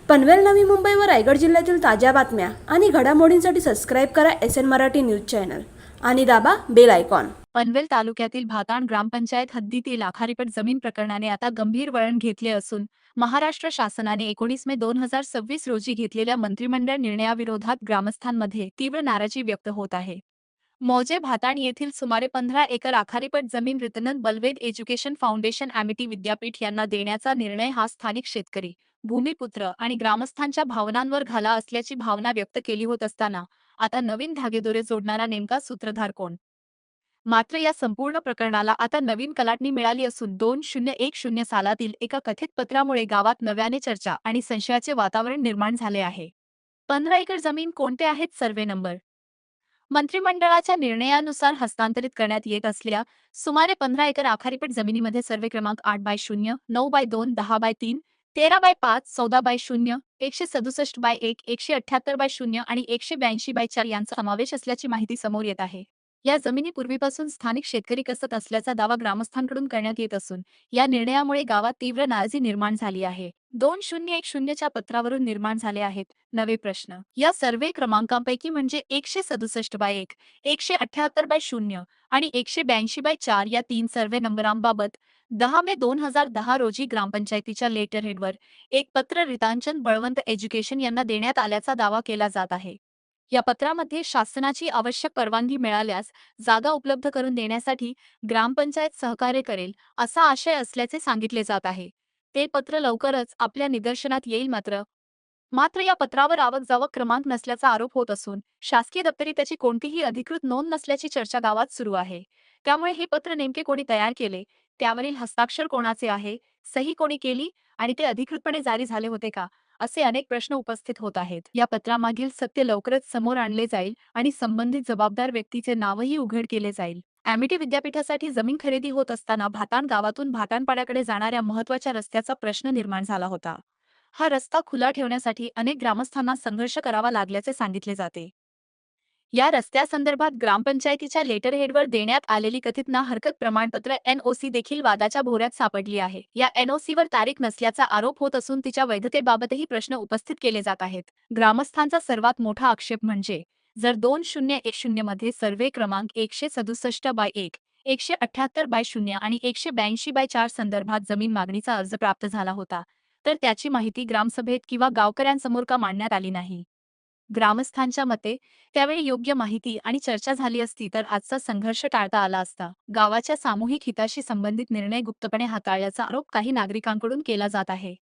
पनवेल नवी मुंबई व रायगड जिल्ह्यातील ताज्या बातम्या आणि घडामोडींसाठी सबस्क्राईब करा SN मराठी न्यूज चॅनल आणि दाबा बेल आयकॉन। पनवेल तालुक्यातील भाताण ग्रामपंचायत हद्दीतील आखारीपट जमीन प्रकरणाने आता गंभीर वळण घेतले असून महाराष्ट्र शासनाने 19 मे 2026 रोजी घेतलेल्या मंत्रिमंडळ निर्णयाविरोधात ग्रामस्थांमध्ये तीव्र नाराजी व्यक्त होत आहे। मौजे भाताण येथील सुमारे 15 एकर आखारीपट जमीन रितनन बलवेद एज्युकेशन फाउंडेशन ॲमिटी विद्यापीठ यांना देण्याचा निर्णय हा स्थानिक शेतकरी, भूमिपुत्र आणि ग्रामस्थांच्या भावनांवर घाला असल्याची भावना व्यक्त केली होत असताना आता नवीन धागेदोरे जोडणारा नेमका सूत्रधार कोण? मात्र या संपूर्ण प्रकरणाला आता नवीन कलाटणी मिळाली असून 2010 सालातील एका कथित पत्रामुळे गावात नव्याने चर्चा आणि संशयाचे वातावरण निर्माण झाले आहे। 15 एकर जमीन कोणते आहेत? सर्वे नंबर मंत्रिमंडळाच्या निर्णयानुसार हस्तांतरित करण्यात येत असलेल्या सुमारे 15 एकर आखारीपट जमिनीमध्ये सर्वे क्रमांक 8/0, 9/2, 10/3, 13/5, 14/0, 167/1, 178/0 आणि 182/4 यांचा समावेश असल्याची माहिती समोर येत आहे। या जमिनी पूर्वीपासून स्थानिक शेतकरी कसत असल्याचा दावा ग्रामस्थांकडून करण्यात येत असून या निर्णयामुळे गावात तीव्र नाराजी निर्माण झाली आहे। 2010 पत्रावरून निर्माण झाले आहेत नवे प्रश्न। या सर्वे क्रमांकांपैकी म्हणजे 167/1, 178/0 आणि 182/4 या 3 सर्वे नंबरांबाबत 10 मे 2010 रोजी ग्रामपंचायतीच्या लेटर हेडवर एक पत्र रितांचन बळवंत एज्युकेशन यांना देण्यात आल्याचा दावा केला जात आहे। या पत्रामध्ये शासनाची आवश्यक परवानगी मिळाल्यास जागा उपलब्ध करून देण्यासाठी ग्रामपंचायत सहकार्य करेल असा आशय असल्याचे सांगितले जात आहे। ते पत्र लवकरच आपल्या निदर्शनात येईल। मात्र या पत्रावर आवक-जावक क्रमांक नसल्याचा आरोप होत असून शासकीय दप्तरी त्याची कोणतीही अधिकृत नोंद नसल्याची चर्चा गावात सुरू आहे। त्यामुळे हे पत्र नेमके कोणी तयार केले, त्यावरील हस्ताक्षर कोणाचे आहे, सही कोणी केली आणि ते अधिकृतपणे जारी झाले होते का, असे अनेक प्रश्न उपस्थित होत आहेत। या पत्रामागील सत्य लवकरच समोर आणले जाईल आणि संबंधित जबाबदार व्यक्तीचे नावही उघड केले जाईल। ॲमिटी विद्यापीठासाठी जमीन खरेदी होत असताना भाताण गावातून भाताणपाड्याकडे जाणाऱ्या महत्त्वाच्या रस्त्याचा प्रश्न निर्माण झाला होता। हा रस्ता खुला ठेवण्यासाठी अनेक ग्रामस्थांना संघर्ष करावा लागल्याचे सांगितले जाते। या रस्त्यासंदर्भात ग्रामपंचायतीच्या लेटर हेडवर देण्यात आलेली कथित ना हरकत प्रमाणपत्र NOC देखील वादाच्या भोवऱ्यात सापडली आहे। या NOCवर तारीख नसल्याचा आरोप होत असून तिच्या वैधतेबाबतही प्रश्न उपस्थित केले जात आहेत। ग्रामस्थांचा सर्वात मोठा आक्षेप म्हणजे जर 2010 मध्ये सर्वे क्रमांक 167/1, 178/0 आणि 182/4 संदर्भात जमीन मागणीचा अर्ज प्राप्त झाला होता, तर त्याची माहिती ग्रामसभेत किंवा गावकऱ्यांसमोर का मांडण्यात आली नाही? ग्रामस्थांच्या मते त्यावेळी योग्य माहिती आणि चर्चा झाली असती तर आजचा संघर्ष टाळता आला असता। गावाच्या सामूहिक हिताशी संबंधित निर्णय गुप्तपणे हाताळल्याचा आरोप काही नागरिकांकडून केला जात आहे।